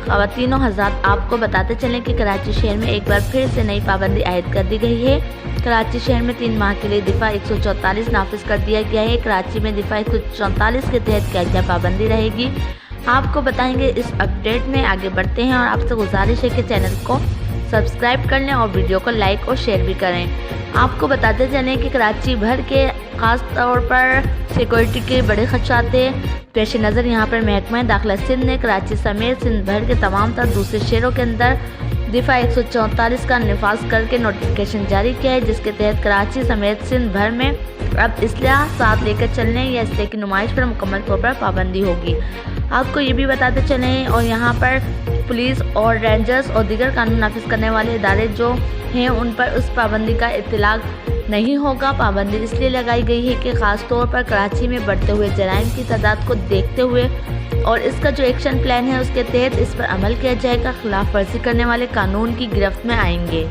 خواتین و حضرات، آپ کو بتاتے چلیں کہ کراچی شہر میں ایک بار پھر سے نئی پابندی عائد کر دی گئی ہے۔ کراچی شہر میں 3 ماہ کے لیے دفعہ 144 نافذ کر دیا گیا ہے۔ کراچی میں دفعہ 144 کے تحت کیا پابندی رہے گی، آپ کو بتائیں گے۔ اس اپڈیٹ میں آگے بڑھتے ہیں اور آپ سے گزارش ہے کہ چینل کو سبسکرائب کر لیں اور ویڈیو کو لائک اور شیئر بھی کریں۔ آپ کو بتاتے چلیں کہ کراچی بھر کے خاص طور پر سیکورٹی کے بڑے خدشات ہیں۔ پیش نظر یہاں پر محکمہ داخلہ سندھ نے کراچی سمیت سندھ بھر کے تمام تر دوسرے شہروں کے اندر دفعہ 144 کا نفاذ کر کے نوٹیفیکیشن جاری کیا ہے، جس کے تحت کراچی سمیت سندھ بھر میں اب اسلحہ ساتھ لے کر چلنے یا اسلحے کی نمائش پر مکمل طور پر پابندی ہوگی۔ آپ کو یہ بھی بتاتے چلیں اور یہاں پر پولیس اور رینجرز اور دیگر قانون نافذ کرنے والے ادارے جو ہیں ان پر اس پابندی کا اطلاق نہیں ہوگا۔ پابندی اس لیے لگائی گئی ہے کہ خاص طور پر کراچی میں بڑھتے ہوئے جرائم کی تعداد کو دیکھتے ہوئے اور اس کا جو ایکشن پلان ہے اس کے تحت اس پر عمل کیا جائے گا۔ خلاف ورزی کرنے والے قانون کی گرفت میں آئیں گے۔